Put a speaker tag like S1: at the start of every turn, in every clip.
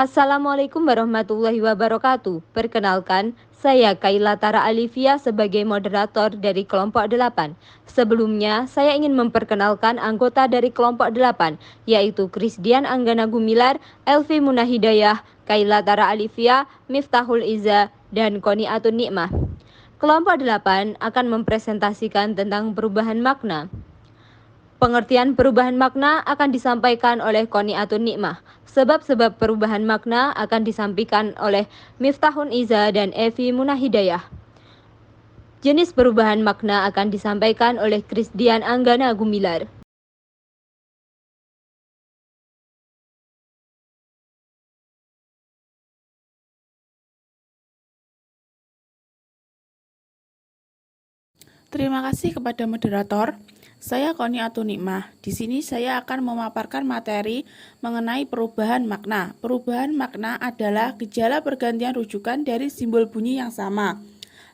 S1: Assalamualaikum warahmatullahi wabarakatuh. Perkenalkan, saya Kaila Tara Alivia sebagai moderator dari kelompok 8. Sebelumnya, saya ingin memperkenalkan anggota dari kelompok 8, yaitu Krisdian Anggana Gumilar, Elvi Munahidayah, Kaila Tara Alivia, Miftahul Iza, dan Koni Atun Nikmah. Kelompok 8 akan mempresentasikan tentang perubahan makna. Pengertian perubahan makna akan disampaikan oleh Koni Atun Nikmah. Sebab-sebab perubahan makna akan disampaikan oleh Miftahun Iza dan Evi Munahidayah. Jenis perubahan makna akan disampaikan oleh Krisdian Anggana Gumilar.
S2: Terima kasih kepada moderator. Saya Koni Atunikmah. Di sini saya akan memaparkan materi mengenai perubahan makna. Perubahan makna adalah gejala pergantian rujukan dari simbol bunyi yang sama.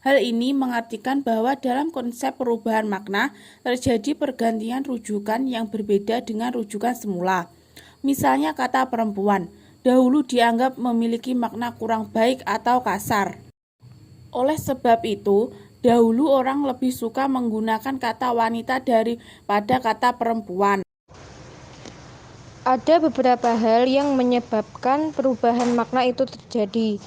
S2: Hal ini mengartikan bahwa dalam konsep perubahan makna terjadi pergantian rujukan yang berbeda dengan rujukan semula. Misalnya kata perempuan, dahulu dianggap memiliki makna kurang baik atau kasar. Oleh sebab itu, dahulu orang lebih suka menggunakan kata wanita daripada kata perempuan.
S3: Ada beberapa hal yang menyebabkan perubahan makna itu terjadi.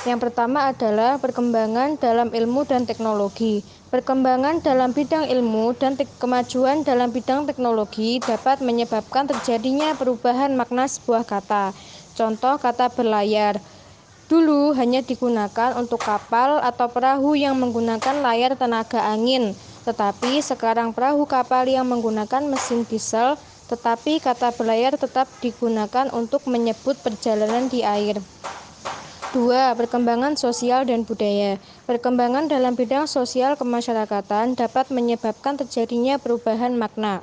S3: Yang pertama adalah perkembangan dalam ilmu dan teknologi. Perkembangan dalam bidang ilmu dan kemajuan dalam bidang teknologi dapat menyebabkan terjadinya perubahan makna sebuah kata. Contoh kata berlayar. Dulu hanya digunakan untuk kapal atau perahu yang menggunakan layar tenaga angin, tetapi sekarang perahu kapal yang menggunakan mesin diesel, tetapi kata berlayar tetap digunakan untuk menyebut perjalanan di air. 2. Perkembangan sosial dan budaya. Perkembangan dalam bidang sosial kemasyarakatan dapat menyebabkan terjadinya perubahan makna.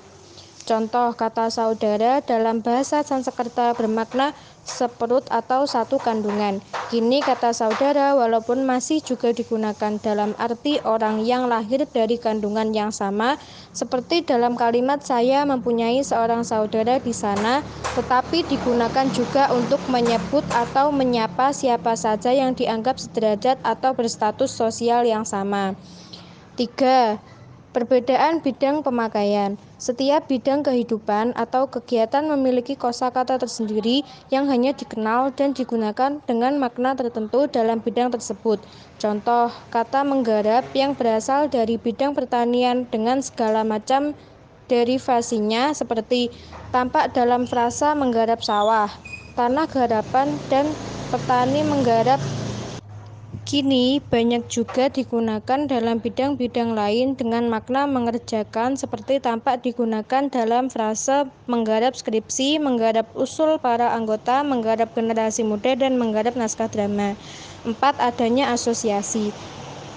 S3: Contoh kata saudara dalam bahasa Sanskerta bermakna seperut atau satu kandungan. Kini kata saudara walaupun masih juga digunakan dalam arti orang yang lahir dari kandungan yang sama, seperti dalam kalimat saya mempunyai seorang saudara di sana, tetapi digunakan juga untuk menyebut atau menyapa siapa saja yang dianggap sederajat atau berstatus sosial yang sama. 3. Perbedaan bidang pemakaian. Setiap bidang kehidupan atau kegiatan memiliki kosakata tersendiri yang hanya dikenal dan digunakan dengan makna tertentu dalam bidang tersebut. Contoh, kata menggarap yang berasal dari bidang pertanian dengan segala macam derivasinya seperti tampak dalam frasa menggarap sawah, tanah garapan, dan petani menggarap. Kini banyak juga digunakan dalam bidang-bidang lain dengan makna mengerjakan seperti tampak digunakan dalam frase menggarap skripsi, menggarap usul para anggota, menggarap generasi muda, dan menggarap naskah drama. 4. Adanya asosiasi.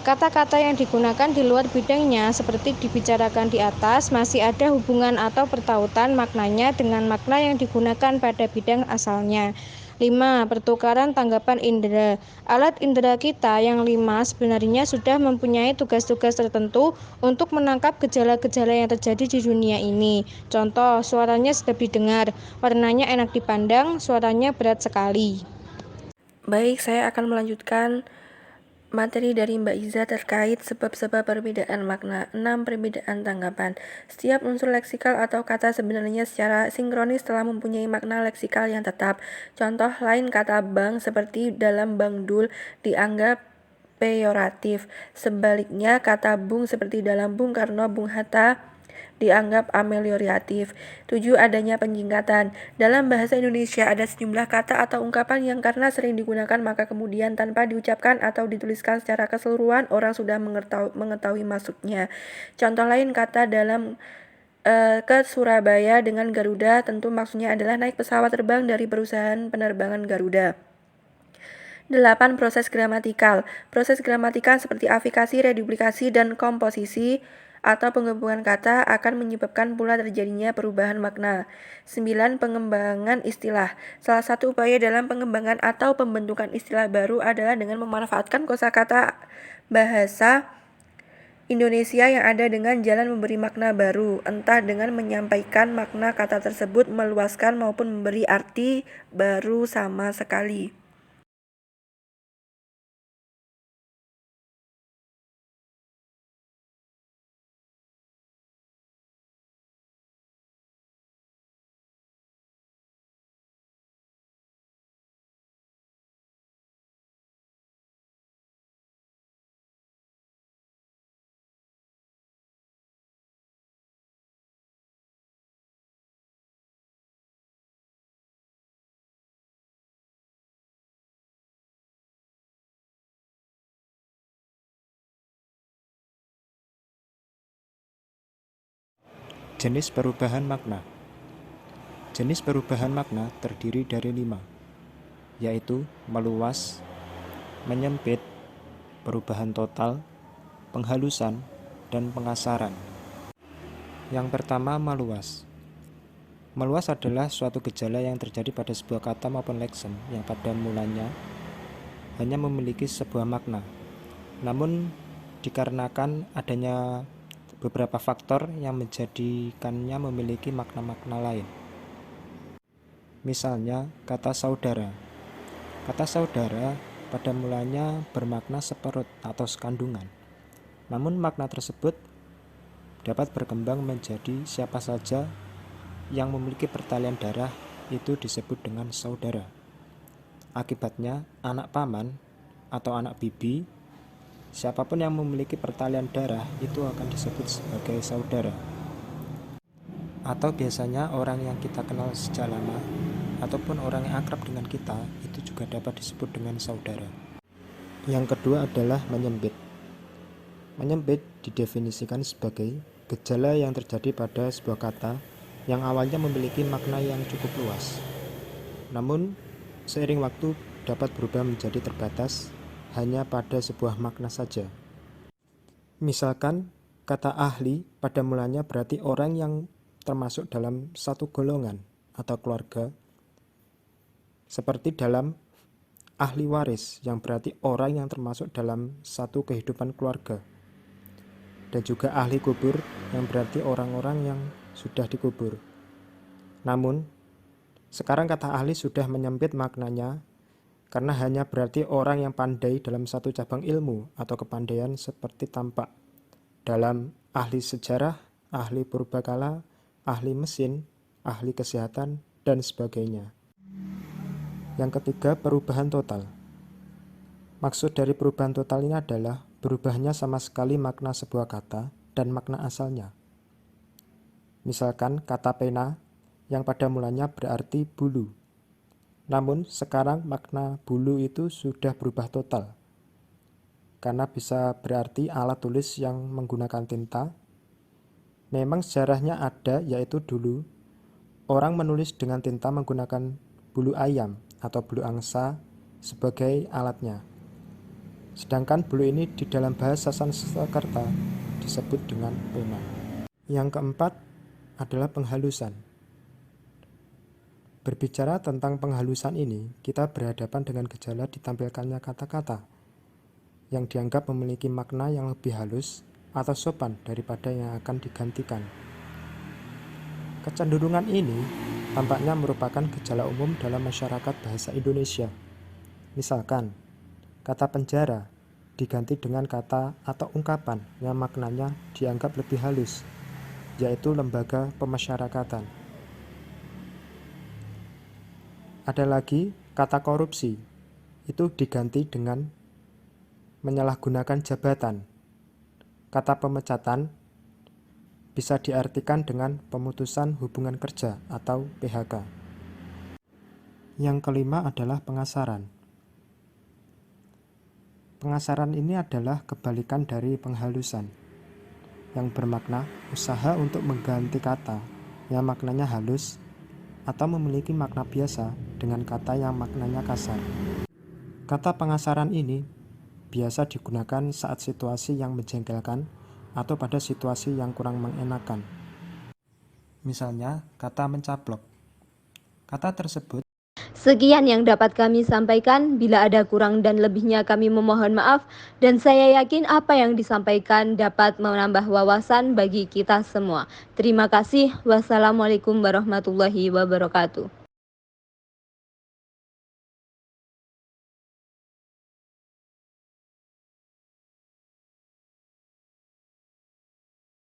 S3: Kata-kata yang digunakan di luar bidangnya seperti dibicarakan di atas masih ada hubungan atau pertautan maknanya dengan makna yang digunakan pada bidang asalnya. 5. Pertukaran tanggapan indera. Alat indera kita yang 5 sebenarnya sudah mempunyai tugas-tugas tertentu untuk menangkap gejala-gejala yang terjadi di dunia ini. Contoh, suaranya sedap didengar, warnanya enak dipandang, suaranya berat sekali.
S4: Baik, saya akan melanjutkan materi dari Mbak Iza terkait sebab-sebab perbedaan makna. 6. Perbedaan tanggapan. Setiap unsur leksikal atau kata sebenarnya secara sinkronis telah mempunyai makna leksikal yang tetap. Contoh lain kata bank seperti dalam Bang Dul dianggap peyoratif. Sebaliknya kata bung seperti dalam Bung Karno, Bung Hatta dianggap amelioratif. 7. Adanya penyingkatan. Dalam bahasa Indonesia ada sejumlah kata atau ungkapan yang karena sering digunakan maka kemudian tanpa diucapkan atau dituliskan secara keseluruhan orang sudah mengetahui maksudnya. Contoh lain kata dalam ke Surabaya dengan Garuda tentu maksudnya adalah naik pesawat terbang dari perusahaan penerbangan Garuda. 8. Proses gramatikal. Proses gramatikal seperti afikasi, reduplikasi, dan komposisi atau penggabungan kata akan menyebabkan pula terjadinya perubahan makna. 9. Pengembangan istilah. Salah satu upaya dalam pengembangan atau pembentukan istilah baru adalah dengan memanfaatkan kosakata bahasa Indonesia yang ada dengan jalan memberi makna baru, entah dengan menyampaikan makna kata tersebut meluaskan maupun memberi arti baru sama sekali.
S5: Jenis perubahan makna. Jenis perubahan makna terdiri dari 5, yaitu meluas, menyempit, perubahan total, penghalusan, dan pengasaran. Yang pertama, meluas. Meluas adalah suatu gejala yang terjadi pada sebuah kata maupun lekson yang pada mulanya hanya memiliki sebuah makna. Namun, dikarenakan adanya beberapa faktor yang menjadikannya memiliki makna-makna lain. Misalnya, kata saudara. Kata saudara pada mulanya bermakna seperut atau sekandungan. Namun makna tersebut dapat berkembang menjadi siapa saja yang memiliki pertalian darah itu disebut dengan saudara. Akibatnya, anak paman atau anak bibi, siapapun yang memiliki pertalian darah itu akan disebut sebagai saudara. Atau biasanya orang yang kita kenal sejak lama ataupun orang yang akrab dengan kita itu juga dapat disebut dengan saudara. Yang kedua adalah menyempit. Menyempit didefinisikan sebagai gejala yang terjadi pada sebuah kata yang awalnya memiliki makna yang cukup luas. Namun, seiring waktu dapat berubah menjadi terbatas hanya pada sebuah makna saja. Misalkan, kata ahli pada mulanya berarti orang yang termasuk dalam satu golongan atau keluarga, seperti dalam ahli waris yang berarti orang yang termasuk dalam satu kehidupan keluarga, dan juga ahli kubur yang berarti orang-orang yang sudah dikubur. Namun, sekarang kata ahli sudah menyempit maknanya karena hanya berarti orang yang pandai dalam satu cabang ilmu atau kepandaian seperti tampak dalam ahli sejarah, ahli purbakala, ahli mesin, ahli kesehatan, dan sebagainya. Yang ketiga, perubahan total. Maksud dari perubahan total ini adalah berubahnya sama sekali makna sebuah kata dan makna asalnya. Misalkan kata pena yang pada mulanya berarti bulu. Namun sekarang makna bulu itu sudah berubah total. Karena bisa berarti alat tulis yang menggunakan tinta. Memang sejarahnya ada, yaitu dulu orang menulis dengan tinta menggunakan bulu ayam atau bulu angsa sebagai alatnya. Sedangkan bulu ini di dalam bahasa Sanskerta disebut dengan pena. Yang keempat adalah penghalusan. Berbicara tentang penghalusan ini, kita berhadapan dengan gejala ditampilkannya kata-kata yang dianggap memiliki makna yang lebih halus atau sopan daripada yang akan digantikan. Kecenderungan ini tampaknya merupakan gejala umum dalam masyarakat bahasa Indonesia. Misalkan, kata penjara diganti dengan kata atau ungkapan yang maknanya dianggap lebih halus, yaitu lembaga pemasyarakatan. Ada lagi kata korupsi, itu diganti dengan menyalahgunakan jabatan. Kata pemecatan bisa diartikan dengan pemutusan hubungan kerja atau PHK. Yang kelima adalah pengasaran. Pengasaran ini adalah kebalikan dari penghalusan, yang bermakna usaha untuk mengganti kata yang maknanya halus atau memiliki makna biasa dengan kata yang maknanya kasar. Kata pengasaran ini biasa digunakan saat situasi yang menjengkelkan atau pada situasi yang kurang mengenakan. Misalnya, kata mencaplok. Kata tersebut
S1: Sekian yang dapat kami sampaikan. Bila ada kurang dan lebihnya kami memohon maaf, dan saya yakin apa yang disampaikan dapat menambah wawasan bagi kita semua. Terima kasih. Wassalamualaikum warahmatullahi wabarakatuh.